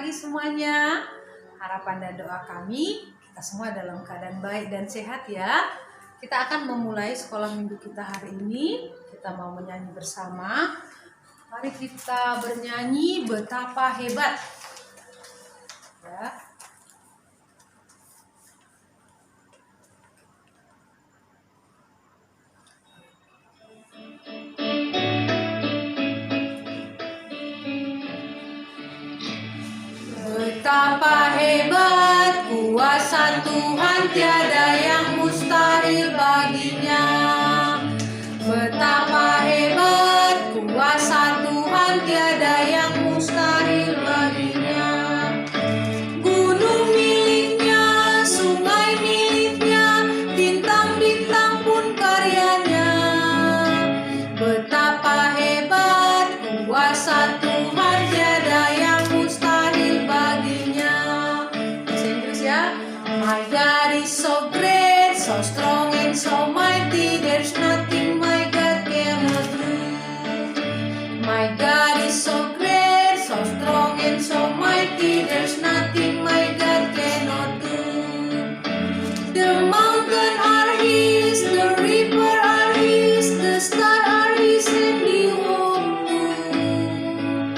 pagi semuanya. Harapan dan doa kami, kita semua dalam keadaan baik dan sehat ya. Kita akan memulai sekolah minggu kita hari ini. Kita mau menyanyi bersama. Mari kita bernyanyi betapa hebat. Ya. Betapa hebat kuasa Tuhan, tiada yang mustahil baginya. Betapa hebat kuasa Tuhan, tiada yang mustahil baginya. Gunung miliknya, sungai miliknya, bintang-bintang pun karyanya. Betapa hebat kuasa Tuhan, tiada yang mustahil baginya. Bahasa Inggris ya. My God is so great, so strong and so mighty, there's nothing my God cannot do. My God is so great, so strong and so mighty, there's nothing my God cannot do. The mountain are His, the river are His, the stars are His, and He won't move.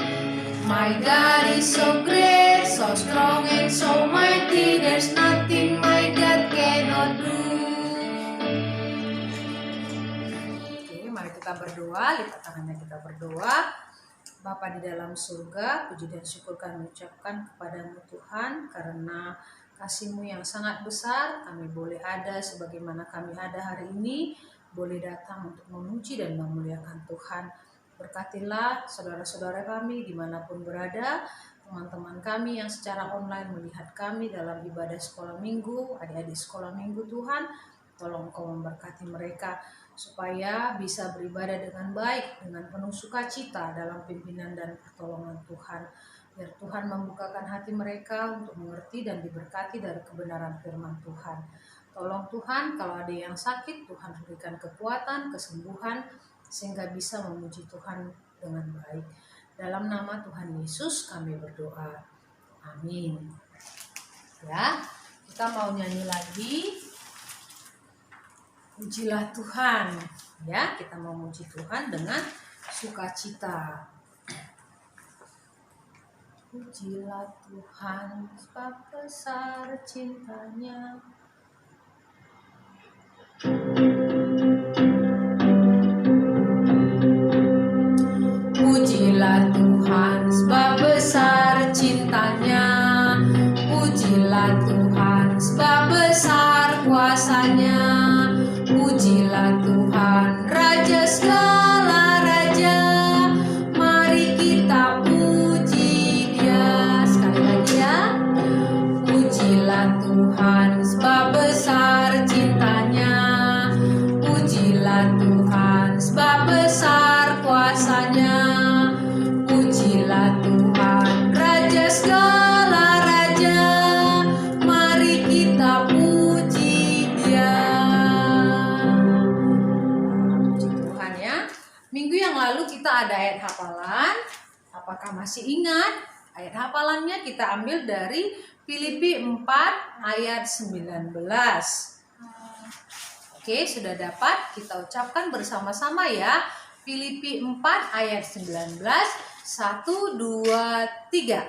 My God is so great, so strong and so mighty, there's nothing my God cannot do. Oke, mari kita berdoa, lipat tangannya kita berdoa. Bapa di dalam surga, puji dan syukur kami ucapkan kepadamu Tuhan, karena kasih-Mu yang sangat besar, kami boleh ada sebagaimana kami ada hari ini, boleh datang untuk memuji dan memuliakan Tuhan. Berkatilah saudara-saudara kami dimanapun berada, teman-teman kami yang secara online melihat kami dalam ibadah sekolah minggu, adik-adik sekolah minggu Tuhan, tolong Kau memberkati mereka supaya bisa beribadah dengan baik, dengan penuh sukacita dalam pimpinan dan pertolongan Tuhan. Biar Tuhan membukakan hati mereka untuk mengerti dan diberkati dari kebenaran firman Tuhan. Tolong Tuhan, kalau ada yang sakit, Tuhan berikan kekuatan, kesembuhan, sehingga bisa memuji Tuhan dengan baik. Dalam nama Tuhan Yesus kami berdoa. Amin. Ya, kita mau nyanyi lagi. Pujilah Tuhan. Ya, kita mau memuji Tuhan dengan sukacita. Pujilah Tuhan, sebab besar cintanya. Pujilah Tuhan, sebab besar cintanya. Pujilah Tuhan, sebab besar kuasanya. Pujilah Tuhan, Raja segala raja. Mari kita puji Dia. Sekali lagi ya. Pujilah Tuhan, sebab besar cintanya. Pujilah Tuhan, sebab besar kuasanya. Pujilah Tuhan, Raja segala raja. Mari kita puji Dia. Puji Tuhan ya. Minggu yang lalu kita ada ayat hafalan. Apakah masih ingat? Ayat hafalannya kita ambil dari Filipi 4 ayat 19. Oke, sudah dapat? Kita ucapkan bersama-sama ya. Filipi 4 ayat 19. 1, 2, 3.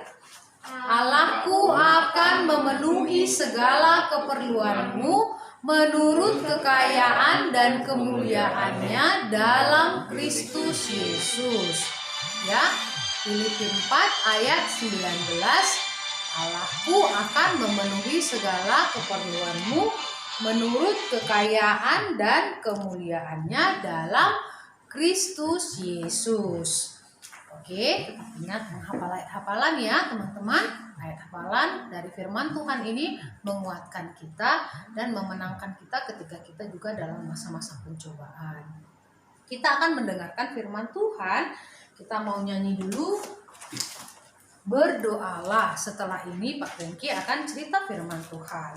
Allahku akan memenuhi segala keperluanmu menurut kekayaan dan kemuliaannya dalam Kristus Yesus. Ya, Filipi 4 ayat 19. Allahku akan memenuhi segala keperluanmu menurut kekayaan dan kemuliaannya dalam Kristus Yesus. Oke, tetap ingat menghafal ayat hafalan ya teman-teman. Ayat hafalan dari firman Tuhan ini menguatkan kita dan memenangkan kita ketika kita juga dalam masa-masa pencobaan. Kita akan mendengarkan firman Tuhan. Kita mau nyanyi dulu. Berdoalah. Setelah ini Pak Rengki akan cerita firman Tuhan.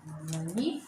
Mau nyanyi.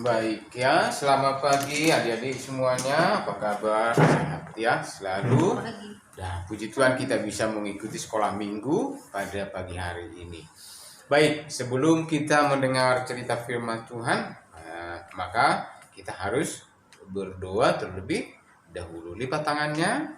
Baik ya, selamat pagi adik-adik semuanya. Apa kabar? Sehat ya selalu. Nah, puji Tuhan kita bisa mengikuti sekolah minggu pada pagi hari ini. Baik, sebelum kita mendengar cerita firman Tuhan, maka kita harus berdoa terlebih dahulu. Lipat tangannya,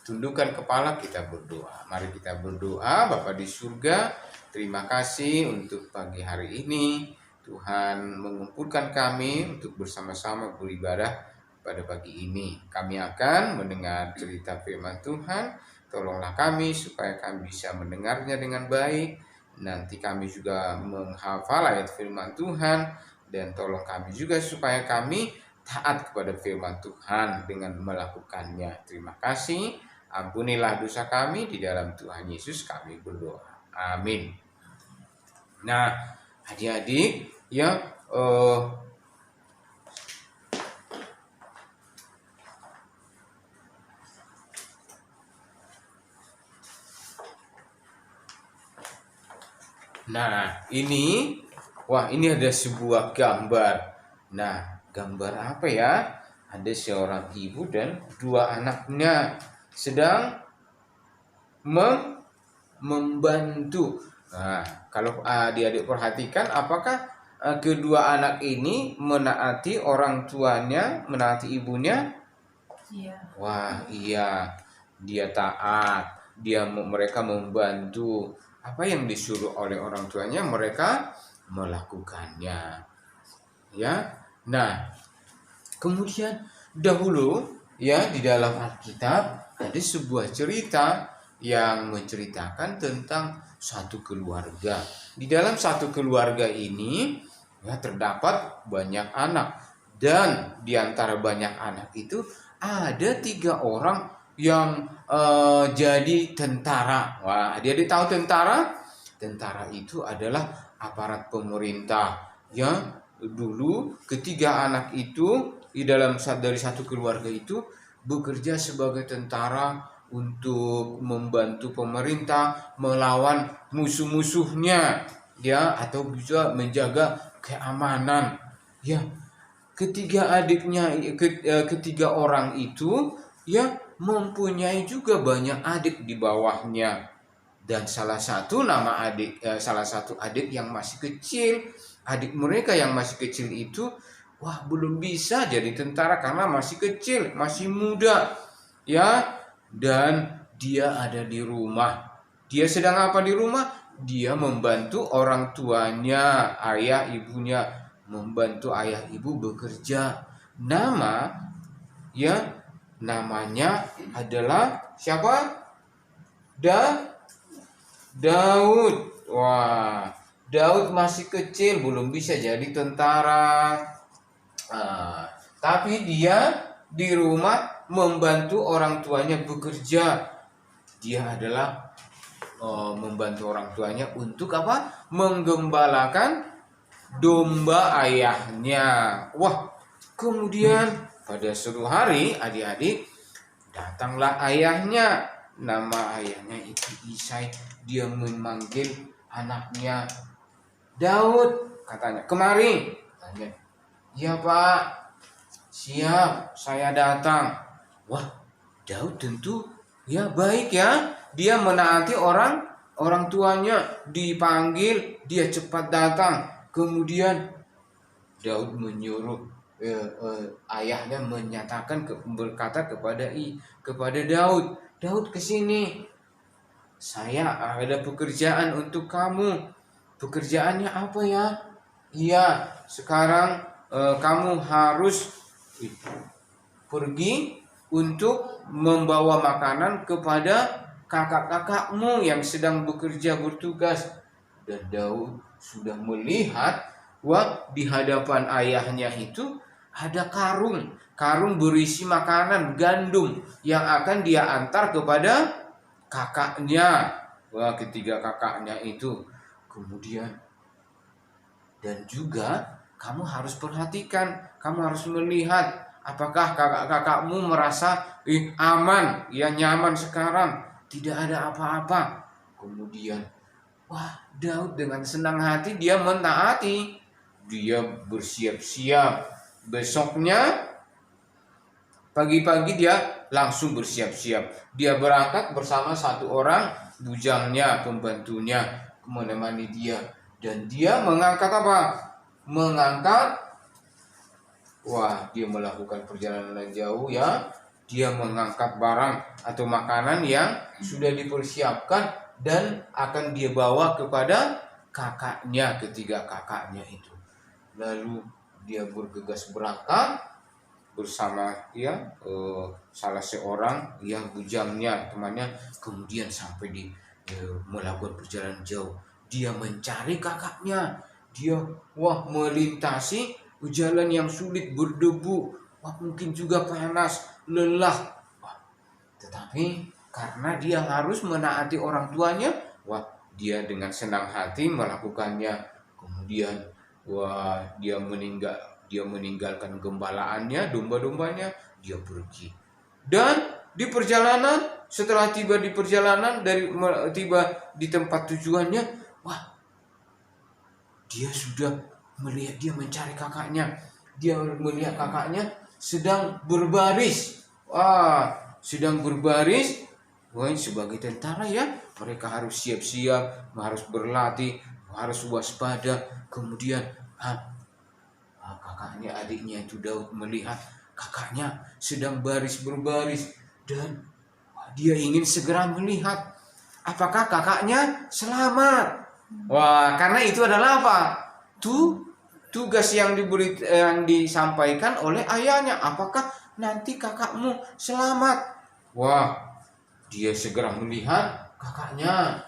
tundukkan kepala, kita berdoa. Mari kita berdoa. Bapa di surga, terima kasih untuk pagi hari ini. Tuhan mengumpulkan kami untuk bersama-sama beribadah pada pagi ini. Kami akan mendengar cerita firman Tuhan. Tolonglah kami supaya kami bisa mendengarnya dengan baik. Nanti kami juga menghafal ayat firman Tuhan. Dan tolong kami juga supaya kami taat kepada firman Tuhan dengan melakukannya. Terima kasih. Ampunilah dosa kami, di dalam Tuhan Yesus kami berdoa. Amin. Nah, adik-adik ya, nah ini ada sebuah gambar. Nah, gambar apa ya? Ada seorang ibu dan dua anaknya sedang membantu. Nah, kalau adik-adik perhatikan, apakah kedua anak ini menaati orang tuanya, menaati ibunya? Iya. Wah, iya. Dia taat. Mereka membantu. Apa yang disuruh oleh orang tuanya, mereka melakukannya. Ya. Nah, kemudian dahulu ya di dalam Alkitab ada sebuah cerita yang menceritakan tentang satu keluarga. Di dalam satu keluarga ini ya terdapat banyak anak, dan di antara banyak anak itu ada 3 orang yang jadi tentara. Wah, dia tahu tentara? Tentara itu adalah aparat pemerintah. Ya, dulu ketiga anak itu dari satu keluarga itu bekerja sebagai tentara untuk membantu pemerintah melawan musuh-musuhnya, ya, atau bisa menjaga keamanan. Ya, ketiga orang itu ya mempunyai juga banyak adik di bawahnya, dan salah satu adik yang masih kecil, adik mereka yang masih kecil itu belum bisa jadi tentara karena masih kecil, masih muda, ya. Dan dia ada di rumah. Dia sedang apa di rumah? Dia membantu orang tuanya, ayah ibunya, membantu ayah ibu bekerja. Namanya adalah siapa? Daud. Wah, Daud masih kecil, belum bisa jadi tentara. Tapi dia di rumah membantu orang tuanya bekerja. Dia adalah membantu orang tuanya untuk apa? Menggembalakan domba ayahnya. Wah, kemudian pada suatu hari adik-adik datanglah ayahnya. Nama ayahnya itu Isai. Dia memanggil anaknya Daud, katanya, "Kemari." Katanya, "Ya Pak, siap, saya datang." Wah, Daud tentu ya baik ya. Dia menaati orang tuanya, dipanggil, dia cepat datang. Kemudian Daud menyuruh ayahnya berkata kepada Daud, "Daud, kesini. Saya ada pekerjaan untuk kamu." "Pekerjaannya apa ya?" "Iya, sekarang kamu harus pergi untuk membawa makanan kepada kakak-kakakmu yang sedang bekerja bertugas." Dan Daud sudah melihat di hadapan ayahnya itu ada karung berisi makanan gandum yang akan dia antar kepada kakaknya. Ketiga kakaknya itu. Kemudian, dan juga kamu harus perhatikan, kamu harus melihat apakah kakak-kakakmu merasa aman, ya, nyaman sekarang, tidak ada apa-apa. Kemudian Daud dengan senang hati dia mentaati. dia bersiap-siap. Besoknya pagi-pagi dia langsung bersiap-siap. Dia berangkat bersama satu orang bujangnya, pembantunya menemani dia. Dan dia mengangkat apa? Dia melakukan perjalanan jauh ya. Dia mengangkat barang atau makanan yang sudah dipersiapkan dan akan dia bawa kepada kakaknya, ketiga kakaknya itu. Lalu dia bergegas berangkat bersama salah seorang yang bujangnya, temannya. Kemudian sampai melakukan perjalanan jauh. Dia mencari kakaknya. Dia melintasi jalan yang sulit, berdebu, mungkin juga panas, lelah. Tetapi karena dia harus menaati orang tuanya, dia dengan senang hati melakukannya. Kemudian dia meninggalkan gembalaannya, domba-dombanya, dia pergi. Dan di perjalanan, setelah tiba di perjalanan, tiba di tempat tujuannya, dia sudah melihat, dia mencari kakaknya. Dia melihat kakaknya sedang berbaris. Sebagai tentara ya, mereka harus siap-siap, harus berlatih, harus waspada. Kemudian kakaknya, adiknya itu Daud melihat kakaknya sedang berbaris dan dia ingin segera melihat apakah kakaknya selamat. Karena itu adalah apa? Tugas yang disampaikan oleh ayahnya. Apakah nanti kakakmu selamat? Dia segera melihat kakaknya.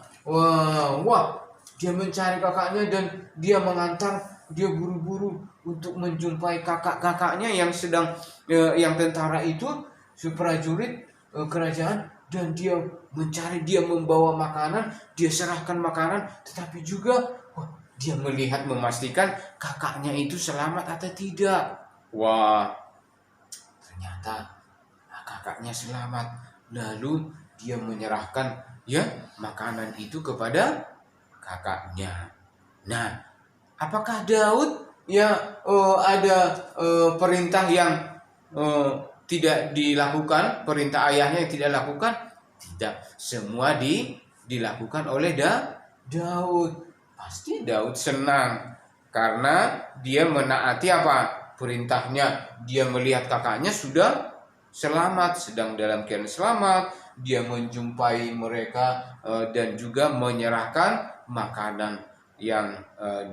Dia mencari kakaknya dan dia mengantar. Dia buru-buru untuk menjumpai kakaknya yang sedang yang tentara itu, prajurit kerajaan, dan dia mencari, dia membawa makanan, dia serahkan makanan, tetapi juga dia melihat, memastikan kakaknya itu selamat atau tidak. Ternyata kakaknya selamat. Lalu dia menyerahkan makanan itu kepada kakaknya. Nah, apakah Daud ada perintah yang tidak dilakukan, perintah ayahnya yang tidak dilakukan? Tidak, semua dilakukan oleh Daud. Pasti Daud senang karena dia menaati perintahnya. Dia melihat kakaknya sudah selamat, sedang dalam keadaan selamat. Dia menjumpai mereka dan juga menyerahkan makanan yang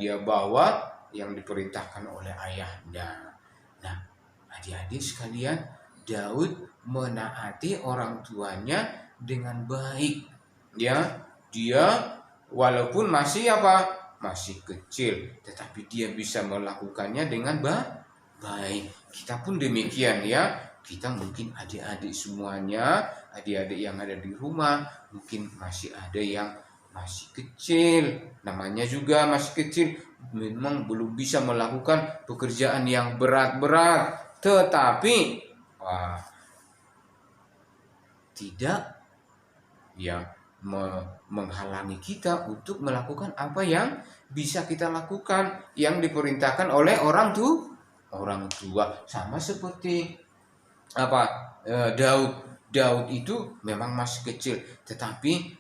dia bawa, yang diperintahkan oleh ayahnya. Nah, adik-adik sekalian, Daud menaati orang tuanya dengan baik. Dia walaupun masih kecil, tetapi dia bisa melakukannya dengan baik. Kita pun demikian ya. Kita mungkin adik-adik semuanya, adik-adik yang ada di rumah, mungkin masih ada yang masih kecil, namanya juga masih kecil, memang belum bisa melakukan pekerjaan yang berat-berat, tetapi tidak menghalangi kita untuk melakukan apa yang bisa kita lakukan, yang diperintahkan oleh orang tua. Sama seperti Daud itu memang masih kecil, tetapi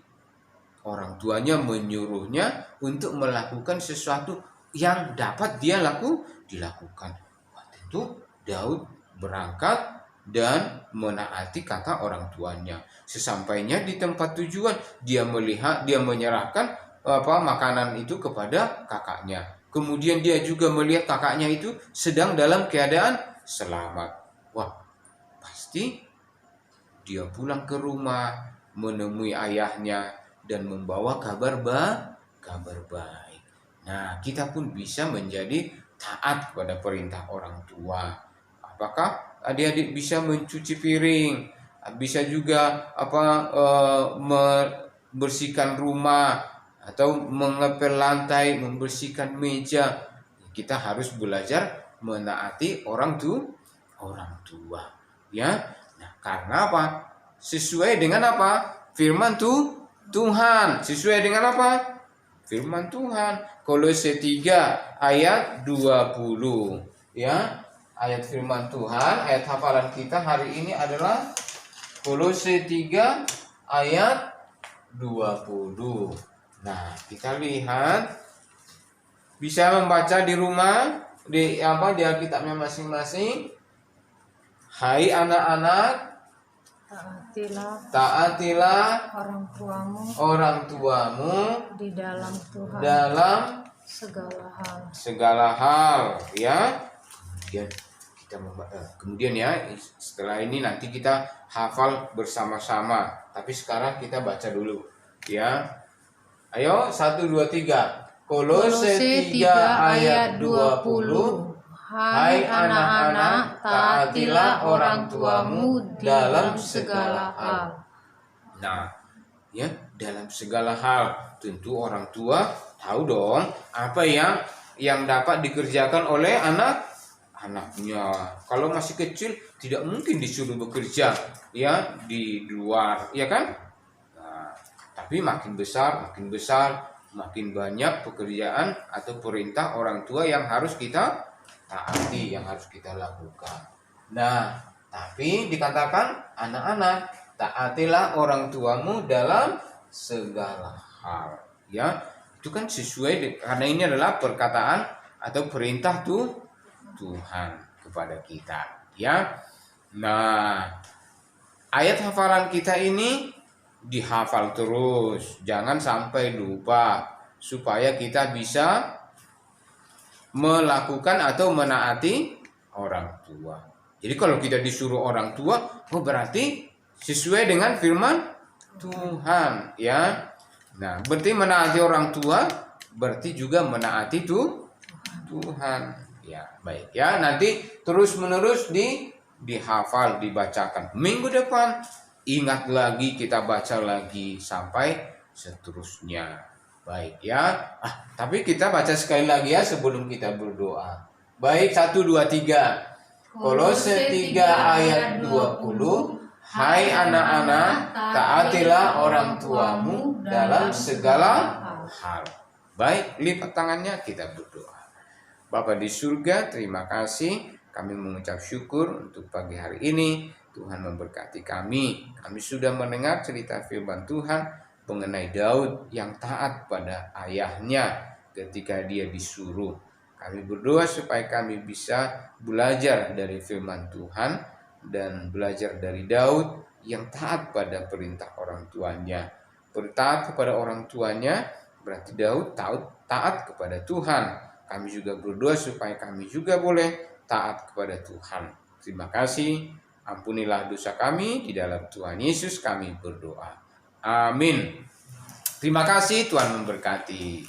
orang tuanya menyuruhnya untuk melakukan sesuatu yang dapat dia dilakukan. Tentu Daud berangkat dan menaati kata orang tuanya. Sesampainya di tempat tujuan, dia menyerahkan makanan itu kepada kakaknya. Kemudian dia juga melihat kakaknya itu sedang dalam keadaan selamat. Pasti dia pulang ke rumah, menemui ayahnya dan membawa kabar baik. Nah, kita pun bisa menjadi taat pada perintah orang tua. Apakah adik-adik bisa mencuci piring, bisa juga membersihkan rumah atau mengepel lantai, membersihkan meja. Kita harus belajar menaati orang tua. Ya. Nah, karena apa? Sesuai dengan firman Tuhan. Sesuai dengan firman Tuhan. Kolose 3 ayat 20 ya. Ayat firman Tuhan, ayat hafalan kita hari ini adalah Kolose 3 ayat 20. Nah, kita lihat, bisa membaca di rumah di Alkitabnya masing-masing. Hai anak-anak, taatilah orang tuamu di dalam Tuhan dalam segala hal ya. Kemudian ya, setelah ini nanti kita hafal bersama-sama. Tapi sekarang kita baca dulu ya. Ayo 1 2 3. Kolose 3 ayat 20. Hai anak-anak, taatilah orang tuamu dalam segala hal. Nah, ya, dalam segala hal. Tentu orang tua tahu dong apa yang dapat dikerjakan oleh anaknya. Kalau masih kecil tidak mungkin disuruh bekerja ya di luar, ya kan? Nah, tapi makin besar, makin banyak pekerjaan atau perintah orang tua yang harus kita taati, yang harus kita lakukan. Nah, tapi dikatakan anak-anak, taatilah orang tuamu dalam segala hal. Ya, itu kan sesuai karena ini adalah perkataan atau perintah Tuhan kepada kita. Ya, nah ayat hafalan kita ini dihafal terus, jangan sampai lupa supaya kita bisa melakukan atau menaati orang tua. Jadi kalau kita disuruh orang tua, berarti sesuai dengan firman Tuhan, ya. Nah, berarti menaati orang tua berarti juga menaati Tuhan. Ya, baik ya. Nanti terus-menerus dihafal, dibacakan. Minggu depan ingat lagi, kita baca lagi sampai seterusnya. Baik ya. Tapi kita baca sekali lagi ya sebelum kita berdoa. Baik, 1 2 3. Kolose 3 ayat 20. Hai anak-anak, taatilah orang tuamu dalam segala hal. Baik, lipat tangannya, kita berdoa. Bapa di surga, terima kasih. Kami mengucap syukur untuk pagi hari ini. Tuhan memberkati kami. Kami sudah mendengar cerita firman Tuhan mengenai Daud yang taat pada ayahnya ketika dia disuruh. Kami berdoa supaya kami bisa belajar dari firman Tuhan dan belajar dari Daud yang taat pada perintah orang tuanya. Taat kepada orang tuanya berarti Daud taat kepada Tuhan. Kami juga berdoa supaya kami juga boleh taat kepada Tuhan. Terima kasih. Ampunilah dosa kami, di dalam Tuhan Yesus kami berdoa. Amin. Terima kasih, Tuhan memberkati.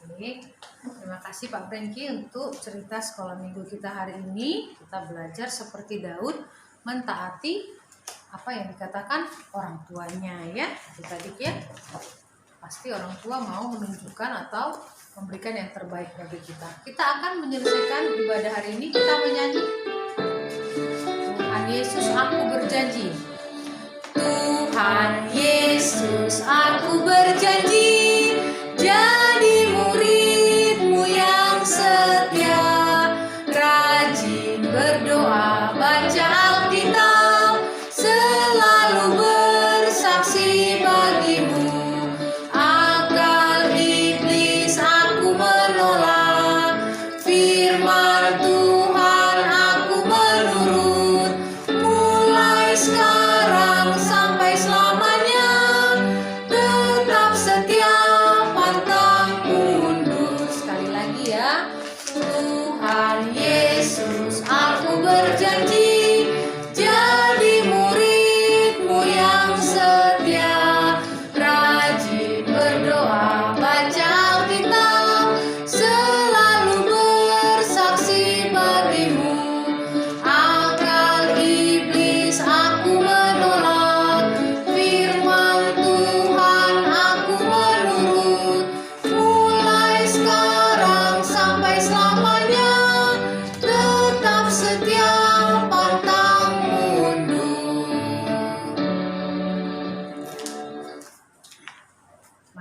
Oke, terima kasih Pak Franky untuk cerita sekolah minggu kita hari ini. Kita belajar seperti Daud mentaati apa yang dikatakan orang tuanya ya. Adik-adik ya. Pasti orang tua mau menunjukkan atau memberikan yang terbaik bagi kita. Kita akan menyelesaikan ibadah hari ini, kita menyanyi Tuhan Yesus aku berjanji. Tuhan Yesus aku berjanji jadi murid-Mu yang setia, rajin berdoa, baca Alkitab, selalu bersaksi bagi-Mu. Sekarang sampai selamanya tetap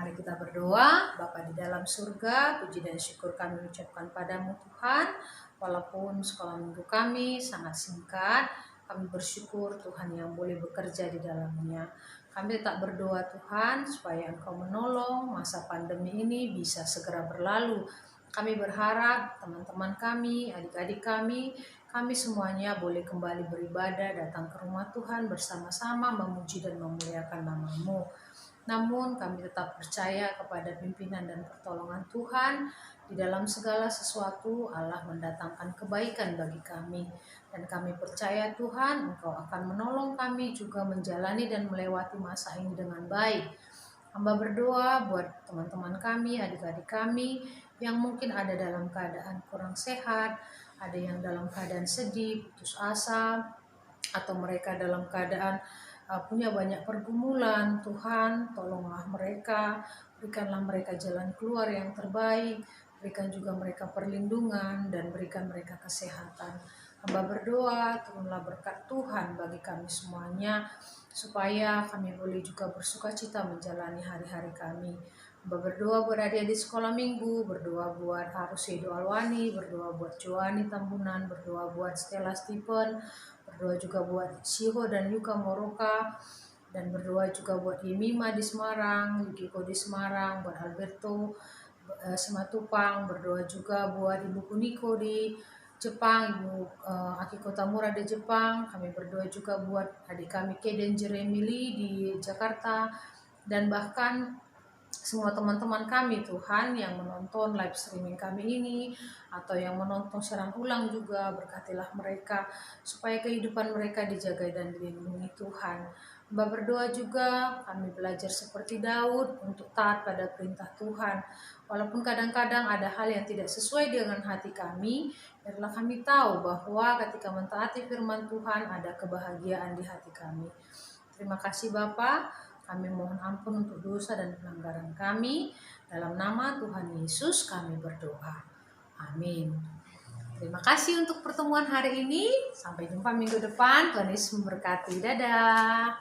Mari kita berdoa. Bapa di dalam surga, puji dan syukur kami ucapkan padamu Tuhan. Walaupun sekolah minggu kami sangat singkat, kami bersyukur Tuhan yang boleh bekerja di dalamnya. Kami tetap berdoa Tuhan supaya Engkau menolong masa pandemi ini bisa segera berlalu. Kami berharap teman-teman kami, adik-adik kami semuanya boleh kembali beribadah, datang ke rumah Tuhan bersama-sama memuji dan memuliakan nama-Mu. Namun kami tetap percaya kepada pimpinan dan pertolongan Tuhan. Di dalam segala sesuatu Allah mendatangkan kebaikan bagi kami. Dan kami percaya Tuhan Engkau akan menolong kami juga menjalani dan melewati masa ini dengan baik. Hamba berdoa buat teman-teman kami, adik-adik kami yang mungkin ada dalam keadaan kurang sehat, ada yang dalam keadaan sedih, putus asa, atau mereka dalam keadaan punya banyak pergumulan. Tuhan, tolonglah mereka, berikanlah mereka jalan keluar yang terbaik, berikan juga mereka perlindungan, dan berikan mereka kesehatan. Hamba berdoa, turunlah berkat Tuhan bagi kami semuanya, supaya kami boleh juga bersuka cita menjalani hari-hari kami. Hamba berdoa buat adik-adik sekolah minggu, berdoa buat Harus Edo Alwani, berdoa buat Joani Tambunan, berdoa buat Stella Stephen, berdoa juga buat Siho dan Yuka Moroka, dan berdoa juga buat Yemima di Semarang, Yukiko di Semarang, buat Alberto Simatupang, berdoa juga buat Ibu Kuniko di Jepang, Ibu Akiko Tamura di Jepang. Kami berdoa juga buat adik kami Keden Jeremy Lee di Jakarta, dan bahkan semua teman-teman kami Tuhan yang menonton live streaming kami ini atau yang menonton siaran ulang juga, berkatilah mereka supaya kehidupan mereka dijaga dan dilindungi Tuhan. Hamba berdoa juga kami belajar seperti Daud untuk taat pada perintah Tuhan. Walaupun kadang-kadang ada hal yang tidak sesuai dengan hati kami, biarlah kami tahu bahwa ketika mentaati firman Tuhan ada kebahagiaan di hati kami. Terima kasih Bapa. Kami mohon ampun untuk dosa dan pelanggaran kami. Dalam nama Tuhan Yesus kami berdoa. Amin. Terima kasih untuk pertemuan hari ini. Sampai jumpa minggu depan. Tuhan Yesus memberkati. Dadah.